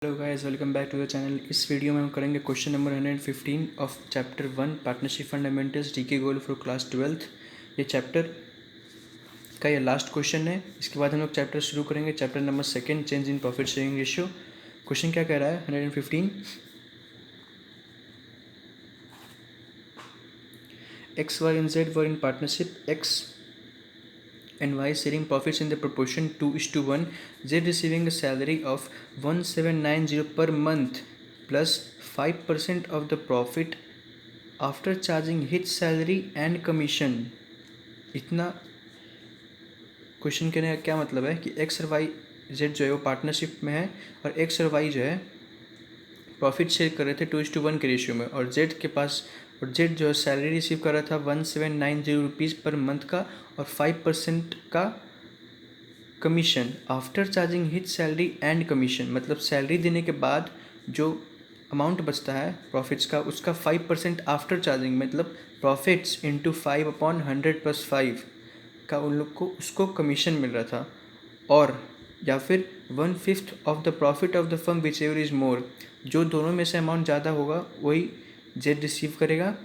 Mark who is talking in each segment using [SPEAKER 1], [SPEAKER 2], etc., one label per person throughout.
[SPEAKER 1] Hello guys, welcome back to the channel. इस video में हम करेंगे question number 115 of chapter 1 partnership fundamentals GK Goel for class 12th। ये chapter का ये लास्ट क्वेश्चन है। इसके बाद हम लोग चैप्टर शुरू करेंगे, chapter number 2 change in profit sharing ratio. Question क्या कह रहा है? 115 X Y and Z were in partnership, X and Y sharing profits in the proportion 2:1, Z receiving a salary of 1790 per month plus 5% of the profit after charging his salary and commission। इतना question कहने का क्या मतलब है कि x और Y Z जो है वो पार्टनरशिप में है और एक्स और वाई जो है प्रॉफिट शेयर कर रहे थे 2:1 के रेशियो में, और जेड के पास और जेड जो है सैलरी रिसीव कर रहा था 1790 रुपीज़ पर मंथ का और 5% का commission after charging hitch salary and commission. मतलब सैलरी देने के बाद जो अमाउंट बचता है प्रॉफिट्स का उसका 5% आफ्टर चार्जिंग, मतलब प्रॉफिट्स इंटू 5/100 + 5 का उन लोग को उसको कमीशन मिल रहा था। और या फिर 1/5 of the profit of the firm whichever is more, जो दोनों में से अमाउंट ज़्यादा होगा वही जेड रिसीव करेगा।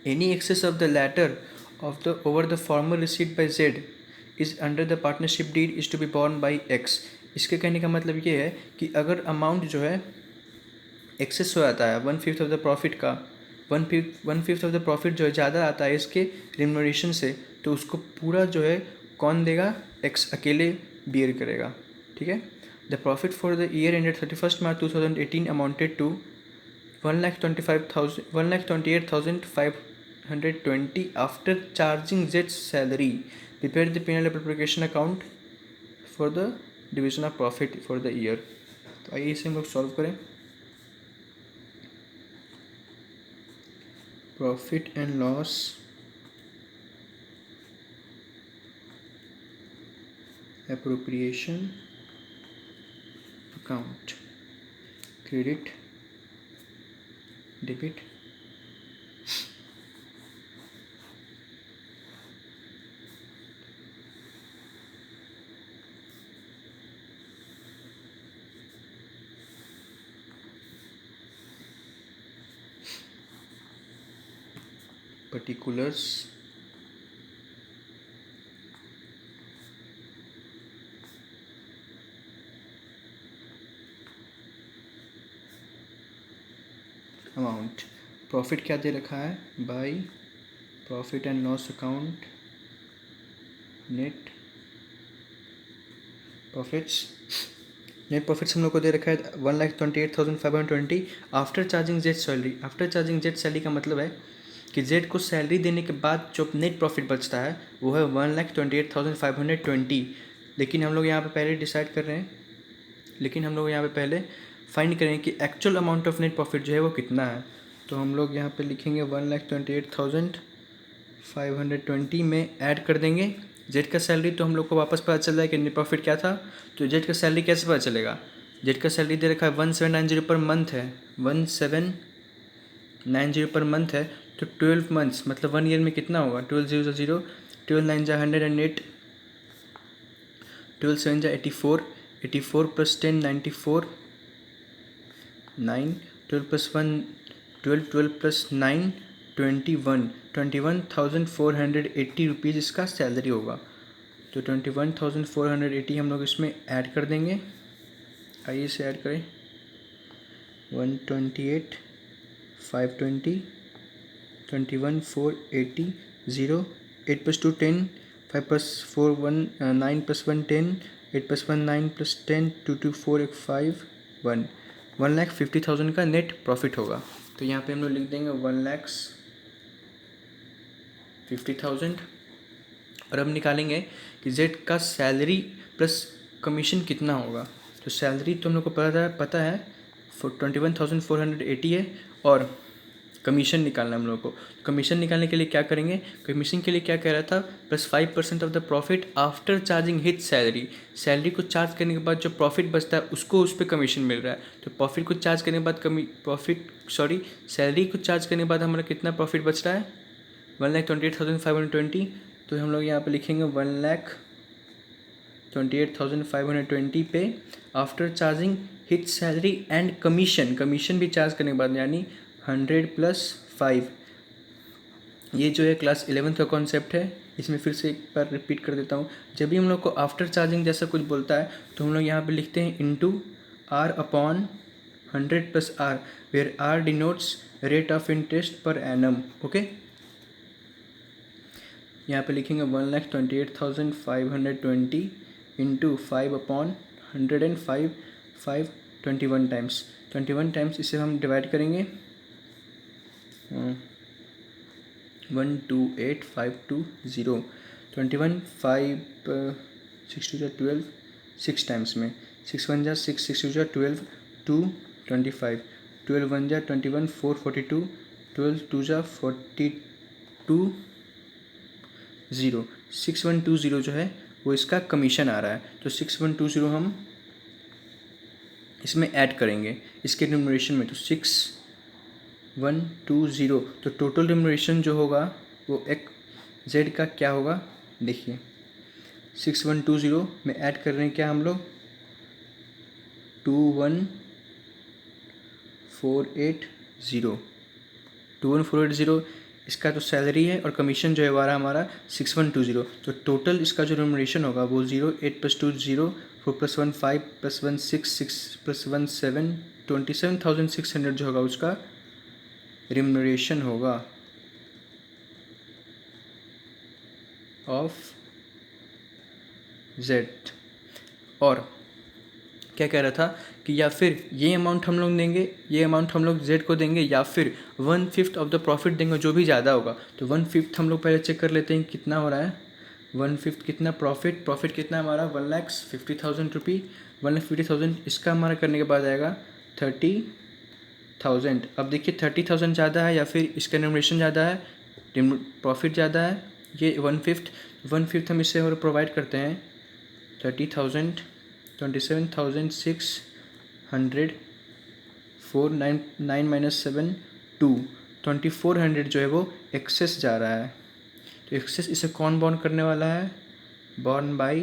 [SPEAKER 1] Any excess of the latter of the over the former received by Z is under the partnership deed is to be borne by X. इसके कहने का मतलब ये है कि अगर अमाउंट जो है एक्सेस हो जाता है 1/5 ऑफ द प्रॉफिट का, 1/5 ऑफ द प्रॉफिट जो है ज़्यादा आता है इसके रिम्यूनरेशन से, तो उसको पूरा जो है कौन देगा? एक्स अकेले बियर करेगा। ठीक है। The profit for the year ended 31 March 2018 amounted to 1,28,520 after charging Z salary. Prepare the P&L application account for the division of profit for the year. तो आइए इसे हम लोग सॉल्व करें। Profit and loss appropriation account, credit debit particulars amount. Profit क्या दे रखा है? By profit and loss account net profits. Net profits हम लोग को दे रखा है 1,28,520 after charging Z salary. After charging Z salary का मतलब है कि जेड को सैलरी देने के बाद जो नेट प्रॉफिट बचता है वो है 1,28,520। लेकिन हम लोग यहाँ पे पहले डिसाइड कर रहे हैं, लेकिन हम लोग यहाँ पे पहले फाइंड करें कि actual amount of net profit जो है वो कितना है। तो हम लोग यहाँ पे लिखेंगे 1,28,520 में ऐड कर देंगे जेड का सैलरी। तो हम लोग को वापस पता चल रहा है कि नेट प्रॉफिट क्या था। तो जेड का सैलरी कैसे पता चलेगा? जेड का सैलरी दे रखा है 1790 पर मंथ है, 1790 पर मंथ है। तो 12 मंथ्स मतलब 1 ईयर में कितना होगा? 12 0 0, 12 9 जा 108, 12 7 जा 84, 84 + 10 94, 9, 12 + 1 12, 12 + 9 21, 21,480 रुपीज़ इसका सैलरी होगा। तो 21,480 हम लोग इसमें ऐड कर देंगे। आइए इसे ऐड करें। 128,520, 21,480, 0, 8 + 2 10, 5 + 4 1 9 + 1 10, 8 + 1 9 + 10 2 2 4 1 5 1, 1,50,000 का नेट प्रॉफिट होगा। तो यहाँ पे हम लोग लिख देंगे 1,50,000। और अब निकालेंगे कि जेड का सैलरी प्लस कमीशन कितना होगा। तो सैलरी तो हम लोग को पता है 21,480 है, और कमीशन निकालना है हम लोग को। कमीशन निकालने के लिए क्या करेंगे? कमीशन के लिए क्या कह रहा था? +5% of the profit after charging hitch salary. Salary को चार्ज करने के बाद जो प्रॉफिट बचता है उसको उस पर कमीशन मिल रहा है। तो प्रॉफिट को चार्ज करने के बाद सैलरी को चार्ज करने के बाद हमारा कितना प्रॉफिट बच रहा है? 1,28,520। तो हम लोग यहाँ पे लिखेंगे 1,28,520 पे after charging his salary and commission भी चार्ज करने के बाद, यानी 100 + 5। ये जो है क्लास 11th का कॉन्सेप्ट है। इसमें फिर से एक बार रिपीट कर देता हूँ। जब भी हम लोग को आफ्टर चार्जिंग जैसा कुछ बोलता है तो हम लोग यहाँ पे लिखते हैं into R upon 100 + R, where R denotes rate of interest पर एनम। ओके, यहाँ पे लिखेंगे 1,28,520 इंटू 5 अपॉन 105, 5 21 टाइम्स, 21 टाइम्स इसे हम डिवाइड करेंगे 128,520, 21 5 6 2 12, 6 टाइम्स में 6 1 6 6 2 12, 2 25, 12 1 21, 4 42, 12 2 42 0, 6120 जो है वो इसका कमीशन आ रहा है। तो 6120 हम इसमें ऐड करेंगे इसके रिम्यूनरेशन में, तो 6120, तो टोटल रिम्यूनरेशन जो होगा वो एक जेड का क्या होगा, देखिए 6120 में ऐड कर रहे हैं क्या हम लोग 21480, इसका तो सैलरी है और कमीशन जो है वो हमारा 6120, तो टोटल इसका जो रिम्यूनरेशन होगा वो 0 8 + 2 0, 4 + 1 5 + 1 6 6 + 1 7, 27,600 जो होगा उसका रिम्यूनरेशन होगा ऑफ जेड। और क्या कह रहा था कि या फिर ये अमाउंट हम लोग देंगे, ये अमाउंट हम लोग जेड को देंगे, या फिर 1/5 ऑफ द प्रॉफिट देंगे, जो भी ज़्यादा होगा। तो 1/5 हम लोग पहले चेक कर लेते हैं कितना हो रहा है। 1/5 कितना प्रॉफिट कितना हमारा 1,50,000 रुपये, 1,50,000 इसका हमारा करने के बाद आएगा 30,000। अब देखिए 30,000 ज़्यादा है या फिर इसका रिम्यूनरेशन ज़्यादा है, प्रॉफिट ज़्यादा है, ये 1/5 हम इससे और प्रोवाइड करते हैं 30,000, 27,600, 4 9 9 - 7 2, 2400 जो है वो एक्सेस जा रहा है। तो एक्सेस इसे कौन बॉर्न करने वाला है, बॉर्न बाय,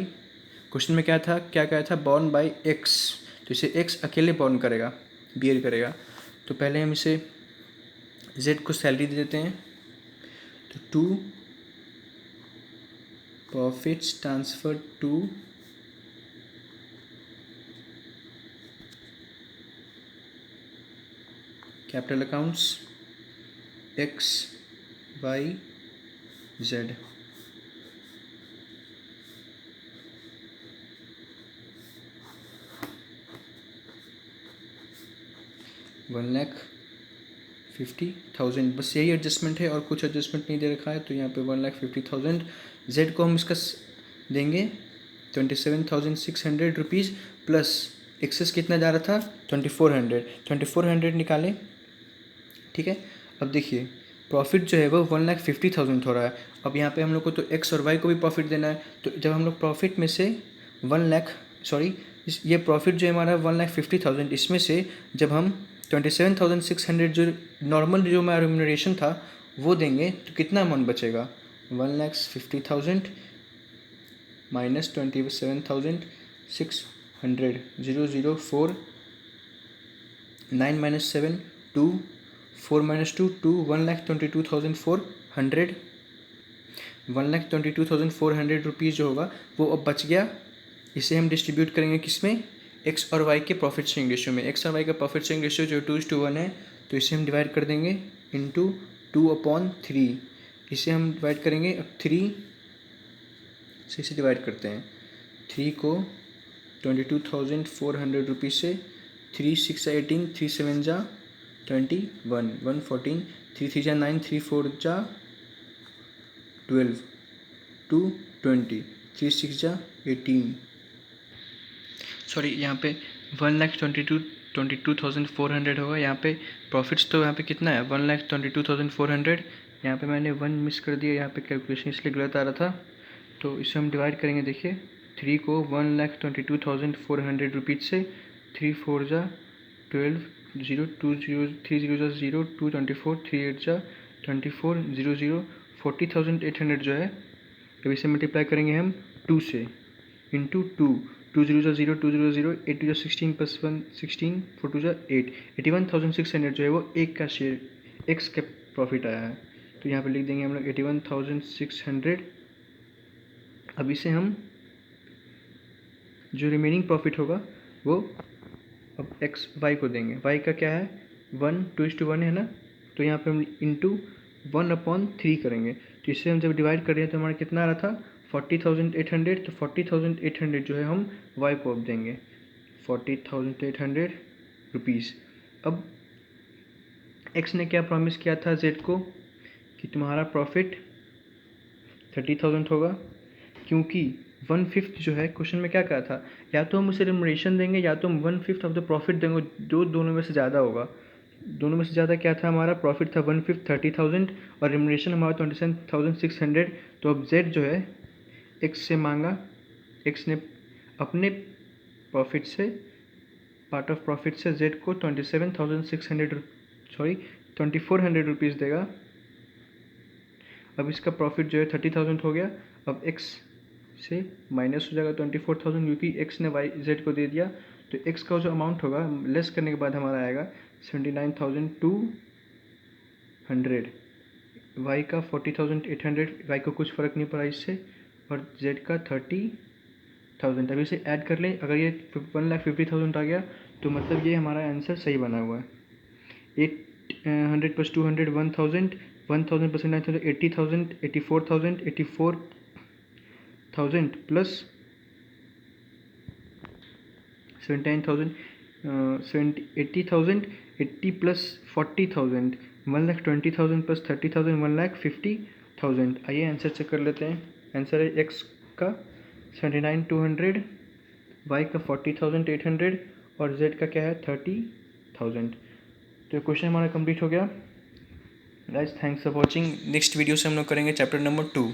[SPEAKER 1] क्वेश्चन में क्या कहा था बॉर्न बाय एक्स, तो इसे एक्स अकेले बॉर्न करेगा, बियर करेगा। तो पहले हम इसे जेड को सैलरी दे देते हैं, तो 2 profits transfer to capital accounts X Y Z. $1,50,000, बस यही एडजस्टमेंट है और कुछ एडजस्टमेंट नहीं दे रखा है। तो यहाँ पे 1,50,000 जेड को हम इसका देंगे 27,600 रुपीज़, प्लस एक्सेस कितना जा रहा था 2400 निकालें, ठीक है। अब देखिए प्रॉफिट जो है वो 1,50,000 हो रहा है। अब यहाँ पे हम लोग को तो एक्स और वाई को भी प्रॉफिट देना है, तो जब हम लोग प्रॉफिट में से ये प्रॉफिट जो है हमारा 1,50,000, इसमें से जब हम 27,600 जो नॉर्मल जो हमारा रिम्यूनरेशन था वो देंगे तो कितना अमाउंट बचेगा, 1,50,000 माइनस 27,600, 004, 9 - 7 2, 4 - 2 2, 1,22,400, 1,22,400 रुपीज़ जो होगा वो अब बच गया। इसे हम डिस्ट्रीब्यूट करेंगे किसमें, एक्स और वाई के प्रॉफिट शेयरिंग रेशियो में। एक्स और वाई का प्रॉफिट शेयरिंग रेशियो जो 2:1 है, तो इसे हम डिवाइड कर देंगे इंटू 2/3। इसे हम डिवाइड करेंगे, अब 3 से इसे डिवाइड करते हैं, 3 को 22,400 रुपीज़ से, 3 6 18, 3 7 जा 21, 114, 3 3 जा 9, 3 4 जा 12, 2 20, 3 6 जा 18, सॉरी यहाँ पे 1,22,400 होगा। यहाँ पे प्रॉफिट्स तो यहाँ पे कितना है 1,22,400, यहाँ पे मैंने 1 मिस कर दिया, यहाँ पे कैलकुलेशन इसलिए गलत आ रहा था। तो इसे हम डिवाइड करेंगे, देखिए 3 को 1,22,400 रुपीज़ से, 3 4 जा 12, 0 2 0 3 0 जा 0, 2 24, 3 8 जा 24, 0 0, 40,800 जो है। अब इसे मल्टीप्लाई करेंगे हम 2 से, इंटू 2, 2 0 0 2 0 0 8 2 16 प्लस 1 16 4 2 8 81,600 जो है वो एक का शेयर एक्स का प्रॉफिट आया है। तो यहाँ पे लिख देंगे हम लोग 81,600। अब इसे हम जो रिमेनिंग प्रॉफिट होगा वो अब एक्स वाई को देंगे। वाई का क्या है 1 2:1 है ना, तो यहाँ पे हम इंटू 1/3 करेंगे। तो इससे हम जब डिवाइड कर रहे हैं तो हमारा कितना आ रहा था 40,800। तो 40,800 जो है हम वाई को अब देंगे 40,800 रुपीज़। अब एक्स ने क्या प्रॉमिस किया था जेड को कि तुम्हारा प्रॉफिट 30,000 होगा, क्योंकि 1/5 जो है क्वेश्चन में क्या कहा था, या तो हम उसे रिमरेशन देंगे या तो हम 1/5 ऑफ द प्रॉफिट देंगे, जो दोनों में से ज़्यादा होगा। दोनों में से ज़्यादा क्या था, हमारा प्रॉफिट था 1/5 30,000 और रिमरेशन हमारा 27,600। तो अब जेड जो है एक्स से मांगा, एक्स ने अपने प्रॉफिट से पार्ट ऑफ प्रॉफिट से जेड को 2400 रुपीज़ देगा। अब इसका प्रॉफिट जो है 30,000 हो गया। अब एक्स से माइनस हो जाएगा 24,000 क्योंकि एक्स ने वाई जेड को दे दिया। तो एक्स का जो अमाउंट होगा लेस करने के बाद हमारा आएगा 79,200। वाई का 40,800, वाई को कुछ फ़र्क नहीं पड़ा इससे, और जेड का 30,000। अभी इसे ऐड कर लें, अगर ये 1,50,000 आ गया तो मतलब ये हमारा आंसर सही बना हुआ है। 800 + 200 1,000, 1,000 + 9,000 80,000, 84,000, 84,000 प्लस 79,000, 80,000, 80 + 40,000 1,20,000 + 30,000 1,50,000। आइए आंसर चेक कर लेते हैं। आंसर है एक्स का 79,200, वाई का 40,800 और जेड का क्या है 30,000। तो क्वेश्चन हमारा कंप्लीट हो गया। Guys thanks for watching. Next video से हम लोग करेंगे चैप्टर नंबर 2।